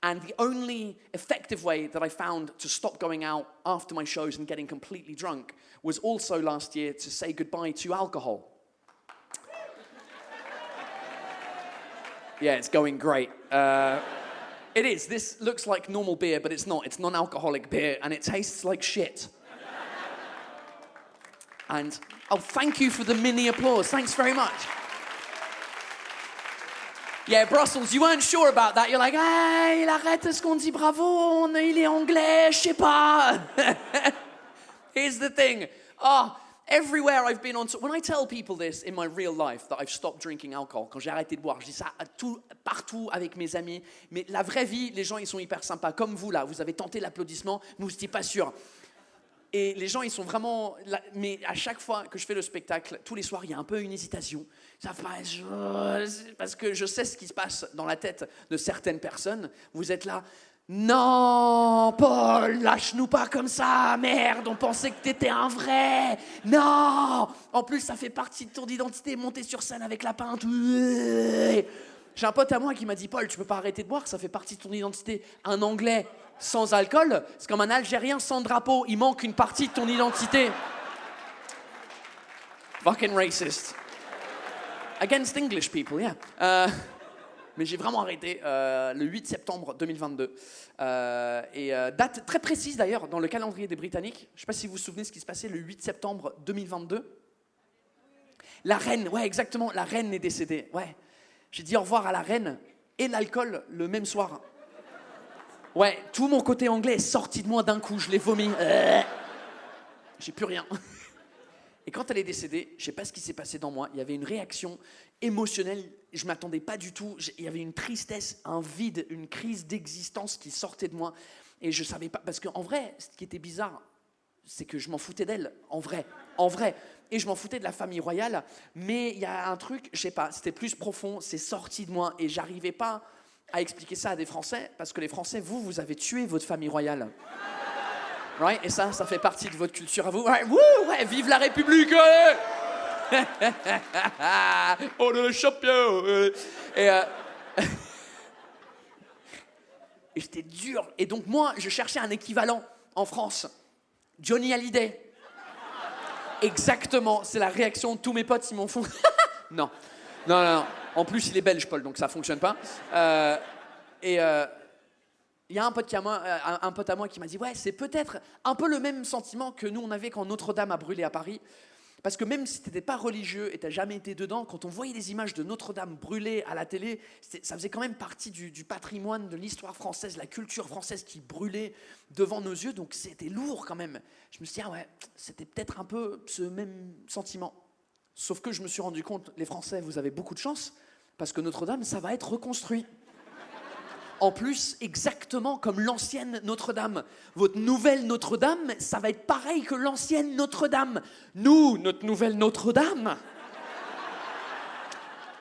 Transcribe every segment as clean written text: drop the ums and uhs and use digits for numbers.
And the only effective way that I found to stop going out after my shows and getting completely drunk was also last year to say goodbye to alcohol. Yeah, it's going great. It is. This looks like normal beer, but it's not. It's non-alcoholic beer, and it tastes like shit. And, thank you for the mini applause. Thanks very much. Yeah, Brussels, you weren't sure about that. You're like, hey, il arrête ce qu'on dit, bravo, il est anglais, je sais pas. Here's the thing. Everywhere I've been on... When I tell people this in my real life, that I've stopped drinking alcohol, quand j'ai arrêté de boire, je dis ça partout avec mes amis. Mais la vraie vie, les gens, ils sont hyper sympas. Comme vous, là, vous avez tenté l'applaudissement, mais vous n'étiez pas sûr. Et les gens, ils sont vraiment... Mais à chaque fois que je fais le spectacle, tous les soirs, il y a un peu une hésitation. Ça passe... Parce que je sais ce qui se passe dans la tête de certaines personnes. Vous êtes là... Non, Paul, lâche-nous pas comme ça, merde, on pensait que t'étais un vrai. Non, en plus, ça fait partie de ton identité, monter sur scène avec la pinte. J'ai un pote à moi qui m'a dit, Paul, tu peux pas arrêter de boire, ça fait partie de ton identité. Un Anglais sans alcool, c'est comme un Algérien sans drapeau, il manque une partie de ton identité. Fucking racist. Against English people, yeah. Mais j'ai vraiment arrêté le 8 septembre 2022. Date très précise d'ailleurs dans le calendrier des Britanniques. Je ne sais pas si vous vous souvenez ce qui se passait le 8 septembre 2022. La reine, ouais exactement, la reine est décédée. Ouais. J'ai dit au revoir à la reine et l'alcool le même soir. Ouais, tout mon côté anglais est sorti de moi d'un coup, je l'ai vomi. J'ai plus rien. Et quand elle est décédée, je ne sais pas ce qui s'est passé dans moi, il y avait une réaction émotionnelle, je ne m'attendais pas du tout, il y avait une tristesse, un vide, une crise d'existence qui sortait de moi. Et je ne savais pas, parce qu'en vrai, ce qui était bizarre, c'est que je m'en foutais d'elle, en vrai. Et je m'en foutais de la famille royale, mais il y a un truc, je ne sais pas, c'était plus profond, c'est sorti de moi, et je n'arrivais pas à expliquer ça à des Français, parce que les Français, vous avez tué votre famille royale. Right? Et ça fait partie de votre culture à vous. Ouais, ouais, vive la République! On est le champion! Et j'étais dur. Et donc moi, je cherchais un équivalent en France. Johnny Hallyday. Exactement, c'est la réaction de tous mes potes, ils m'en font. Non. En plus, il est belge, Paul, donc ça fonctionne pas. Il y a un pote à moi qui m'a dit « Ouais, c'est peut-être un peu le même sentiment que nous, on avait quand Notre-Dame a brûlé à Paris. Parce que même si tu n'étais pas religieux et tu n'as jamais été dedans, quand on voyait des images de Notre-Dame brûlée à la télé, ça faisait quand même partie du patrimoine, de l'histoire française, la culture française qui brûlait devant nos yeux. Donc c'était lourd quand même. Je me suis dit « Ah ouais, c'était peut-être un peu ce même sentiment. » Sauf que je me suis rendu compte, les Français, vous avez beaucoup de chance, parce que Notre-Dame, ça va être reconstruit. En plus, exactement comme l'ancienne Notre-Dame. Votre nouvelle Notre-Dame, ça va être pareil que l'ancienne Notre-Dame. Nous, notre nouvelle Notre-Dame,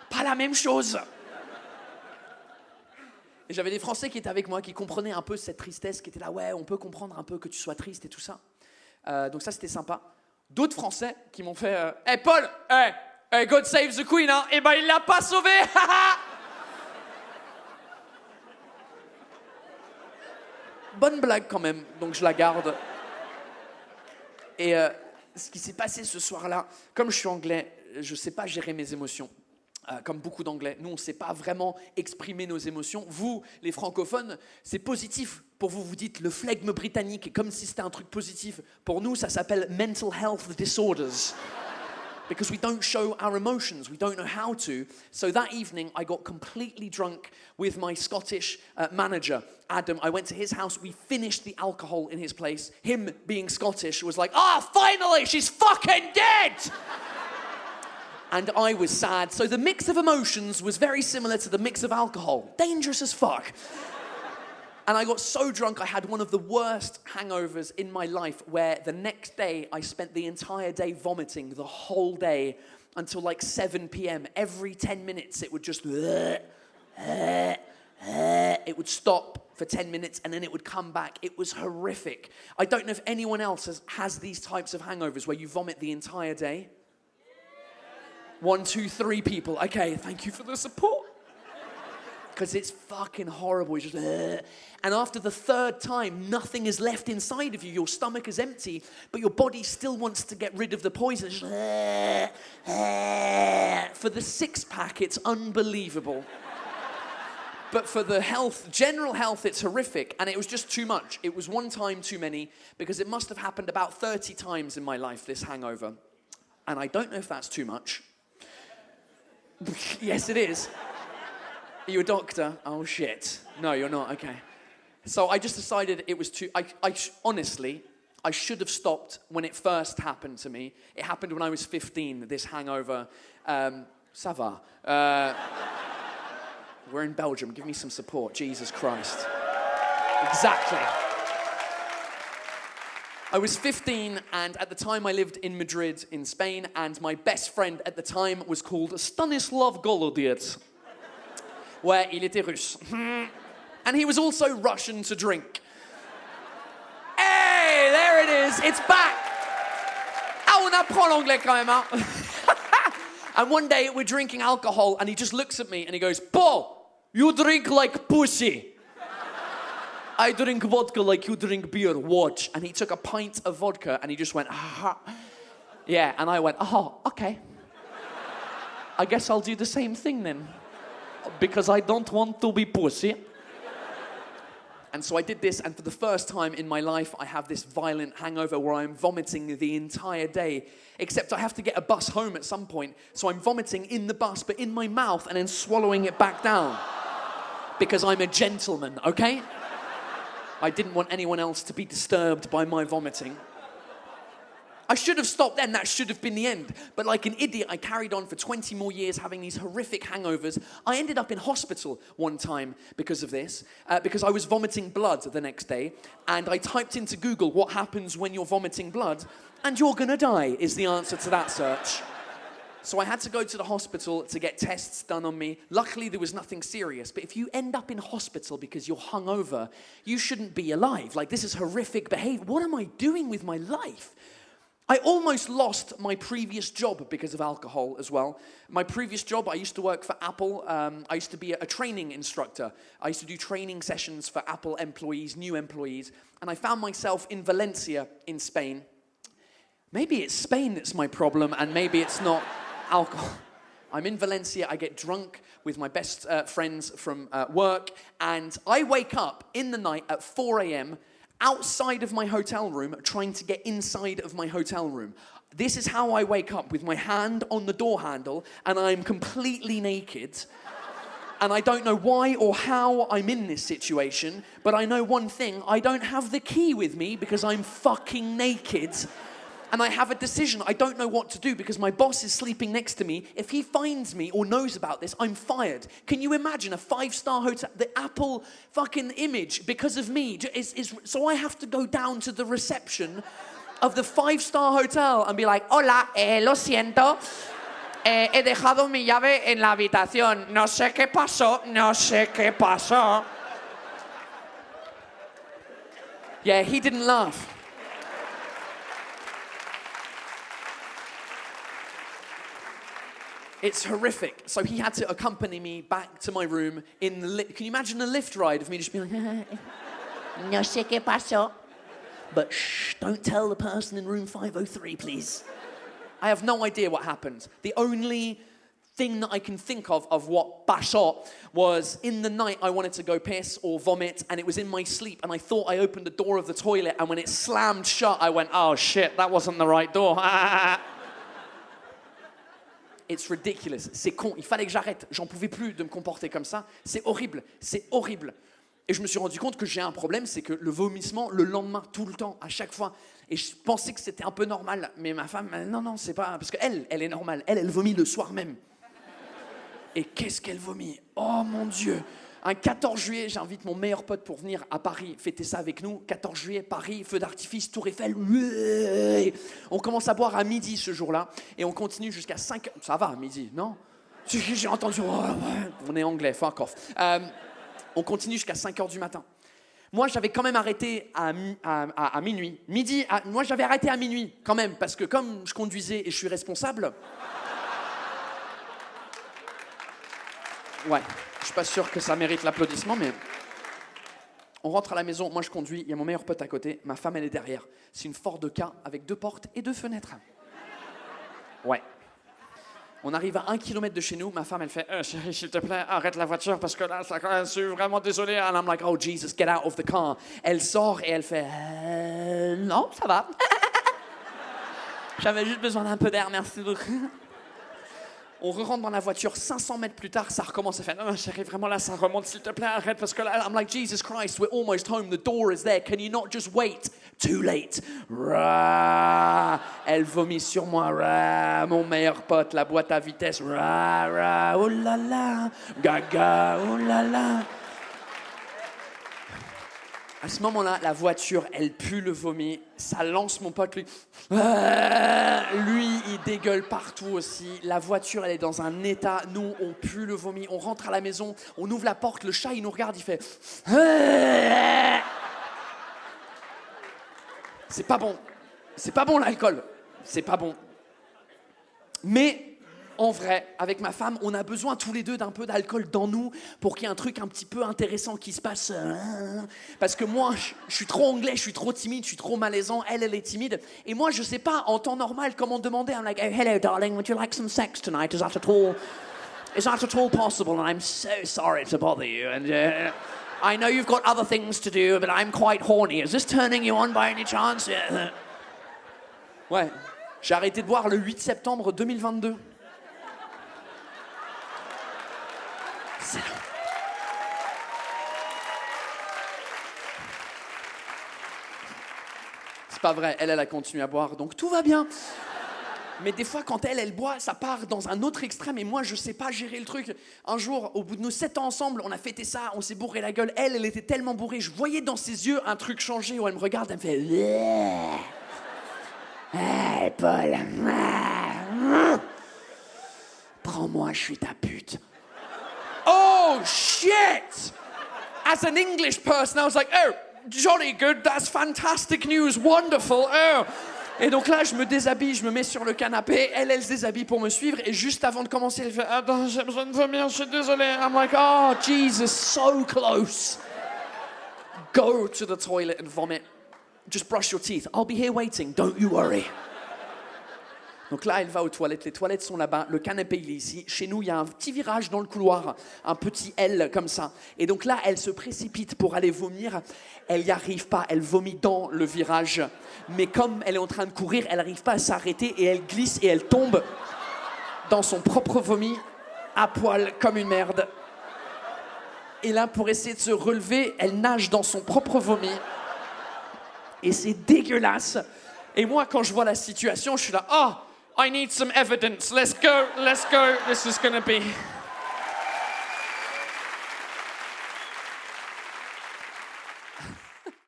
pas la même chose. Et j'avais des Français qui étaient avec moi, qui comprenaient un peu cette tristesse, qui étaient là, ouais, on peut comprendre un peu que tu sois triste et tout ça. Donc ça, c'était sympa. D'autres Français qui m'ont fait, hey Paul, hey, God save the Queen, hein. Eh ben, il l'a pas sauvé, haha. Bonne blague quand même, donc je la garde. Et ce qui s'est passé ce soir-là, comme je suis anglais, je ne sais pas gérer mes émotions. Comme beaucoup d'anglais, nous on ne sait pas vraiment exprimer nos émotions. Vous, les francophones, c'est positif. Pour vous, vous dites le flegme britannique, comme si c'était un truc positif. Pour nous, ça s'appelle mental health disorders. Because we don't show our emotions, we don't know how to. So that evening, I got completely drunk with my Scottish manager, Adam. I went to his house, we finished the alcohol in his place. Him, being Scottish, was like, finally, she's fucking dead! And I was sad. So the mix of emotions was very similar to the mix of alcohol. Dangerous as fuck. And I got so drunk, I had one of the worst hangovers in my life, where the next day, I spent the entire day vomiting, the whole day, until like 7 p.m. Every 10 minutes, it would just... It would stop for 10 minutes, and then it would come back. It was horrific. I don't know if anyone else has these types of hangovers, where you vomit the entire day. 1, 2, 3 people. Okay, thank you for the support. because it's fucking horrible. It's just, ugh. And after the third time, nothing is left inside of you. Your stomach is empty, but your body still wants to get rid of the poison. It's just, for the six-pack, it's unbelievable. But for the general health, it's horrific, and it was just too much. It was one time too many, because it must have happened about 30 times in my life, this hangover. And I don't know if that's too much. Yes, it is. Are you a doctor? Oh, shit. No, you're not. Okay. So I just decided it was too... honestly, I should have stopped when it first happened to me. It happened when I was 15, this hangover. Ça va. We're in Belgium. Give me some support. Jesus Christ. Exactly. I was 15, and at the time I lived in Madrid, in Spain, and my best friend at the time was called Stanislav Golodiet, where il était russe. And he was also Russian to drink. Hey, there it is. It's back. Ah, on apprend l'anglais quand même, hein? And one day we're drinking alcohol, and he just looks at me and he goes, Paul, you drink like pussy. I drink vodka like you drink beer, watch. And he took a pint of vodka and he just went, ah. Yeah, and I went, oh, okay. I guess I'll do the same thing then. Because I don't want to be pussy. And so I did this, and for the first time in my life, I have this violent hangover where I'm vomiting the entire day. Except I have to get a bus home at some point, so I'm vomiting in the bus, but in my mouth, and then swallowing it back down. Because I'm a gentleman, okay? I didn't want anyone else to be disturbed by my vomiting. I should have stopped then, that should have been the end. But like an idiot, I carried on for 20 more years having these horrific hangovers. I ended up in hospital one time because of this, because I was vomiting blood the next day, and I typed into Google, what happens when you're vomiting blood, and you're gonna die, is the answer to that search. So I had to go to the hospital to get tests done on me. Luckily, there was nothing serious. But if you end up in hospital because you're hungover, you shouldn't be alive. Like, this is horrific behavior. What am I doing with my life? I almost lost my previous job because of alcohol as well. My previous job, I used to work for Apple. I used to be a training instructor. I used to do training sessions for Apple employees, new employees. And I found myself in Valencia in Spain. Maybe it's Spain that's my problem, and maybe it's not alcohol. I'm in Valencia, I get drunk with my best friends from work, and I wake up in the night at 4 a.m. outside of my hotel room, trying to get inside of my hotel room. This is how I wake up, with my hand on the door handle, and I'm completely naked. And I don't know why or how I'm in this situation, but I know one thing, I don't have the key with me because I'm fucking naked. And I have a decision. I don't know what to do because my boss is sleeping next to me. If he finds me or knows about this, I'm fired. Can you imagine a 5-star hotel, the Apple fucking image because of me? So I have to go down to the reception of the 5-star hotel and be like, hola, lo siento, he dejado mi llave en la habitación. No sé qué pasó, no sé qué pasó. Yeah, he didn't laugh. It's horrific. So he had to accompany me back to my room in the lift. Can you imagine a lift ride of me just being like, no sé qué pasó. But shh, don't tell the person in room 503, please. I have no idea what happened. The only thing that I can think of what pasó was in the night I wanted to go piss or vomit, and it was in my sleep, and I thought I opened the door of the toilet, and when it slammed shut, I went, oh shit, that wasn't the right door. It's ridiculous. C'est con. Il fallait que j'arrête. J'en pouvais plus de me comporter comme ça. C'est horrible. C'est horrible. Et je me suis rendu compte que j'ai un problème, c'est que le vomissement, le lendemain, tout le temps, à chaque fois. Et je pensais que c'était un peu normal. Mais ma femme, non, c'est pas... Parce qu'elle, elle est normale. Elle vomit le soir même. Et qu'est-ce qu'elle vomit? Oh mon Dieu! Un 14 juillet, j'invite mon meilleur pote pour venir à Paris fêter ça avec nous. 14 juillet, Paris, feu d'artifice, Tour Eiffel. On commence à boire à midi ce jour-là et on continue jusqu'à 5 heures. Ça va, à midi, non? J'ai entendu, oh, ouais. On est anglais, fuck off. On continue jusqu'à 5 heures du matin. Moi, j'avais quand même arrêté à minuit. Moi, j'avais arrêté à minuit quand même parce que comme je conduisais et je suis responsable... Ouais, suis pas sûr que ça mérite l'applaudissement, mais... On rentre à la maison, moi je conduis, il y a mon meilleur pote à côté, ma femme elle est derrière. C'est une Ford Ka avec 2 portes et 2 fenêtres. Ouais. On arrive à 1 kilomètre de chez nous, ma femme elle fait chérie s'il te plaît arrête la voiture parce que là je suis vraiment désolé. And I'm like oh Jesus get out of the car. Elle sort et elle fait non ça va. J'avais juste besoin d'un peu d'air, merci beaucoup. On re-rentre dans la voiture, 500 mètres plus tard, ça recommence à faire non chérie, vraiment là, ça remonte, s'il te plaît, arrête, parce que là, I'm like, Jesus Christ, we're almost home, the door is there, can you not just wait? Too late. Rah. Elle vomit sur moi, rah. Mon meilleur pote, la boîte à vitesse, rah, rah. Oh là là, gaga, oh là là. À ce moment-là, la voiture, elle pue le vomi. Ça lance mon pote, lui. Lui, il dégueule partout aussi. La voiture, elle est dans un état. Nous, on pue le vomi. On rentre à la maison, on ouvre la porte. Le chat, il nous regarde, il fait... C'est pas bon. C'est pas bon, l'alcool. C'est pas bon. Mais... En vrai, avec ma femme, on a besoin tous les deux d'un peu d'alcool dans nous pour qu'il y ait un truc un petit peu intéressant qui se passe. Parce que moi, je suis trop anglais, je suis trop timide, je suis trop malaisant. Elle est timide. Et moi, je sais pas, en temps normal, comment demander. I'm like, oh, hello, darling, would you like some sex tonight? Is that at all possible? And I'm so sorry to bother you. And I know you've got other things to do, but I'm quite horny. Is this turning you on by any chance? Ouais, j'ai arrêté de boire le 8 septembre 2022. C'est pas vrai, elle a continué à boire, donc tout va bien. Mais des fois, quand elle boit, ça part dans un autre extrême et moi, je sais pas gérer le truc. Un jour, au bout de nos 7 ans ensemble, on a fêté ça, on s'est bourré la gueule. Elle était tellement bourrée, je voyais dans ses yeux un truc changer où elle me regarde, elle me fait... Hey, Paul. Prends-moi, je suis ta pute. Oh, shit! As an English person, I was like, oh, jolly good, that's fantastic news, wonderful, oh. Et donc là, je me déshabille, je me mets sur le canapé, elle se déshabille pour me suivre, et juste avant de commencer, elle fait, attends, j'ai besoin de vomir, je suis désolé. I'm like, oh, Jesus, so close. Go to the toilet and vomit. Just brush your teeth. I'll be here waiting, don't you worry. Donc là, elle va aux toilettes. Les toilettes sont là-bas. Le canapé, il est ici. Chez nous, il y a un petit virage dans le couloir. Un petit L comme ça. Et donc là, elle se précipite pour aller vomir. Elle n'y arrive pas. Elle vomit dans le virage. Mais comme elle est en train de courir, elle n'arrive pas à s'arrêter. Et elle glisse et elle tombe dans son propre vomi, à poil, comme une merde. Et là, pour essayer de se relever, elle nage dans son propre vomi. Et c'est dégueulasse. Et moi, quand je vois la situation, je suis là, oh, I need some evidence. Let's go. This is gonna be...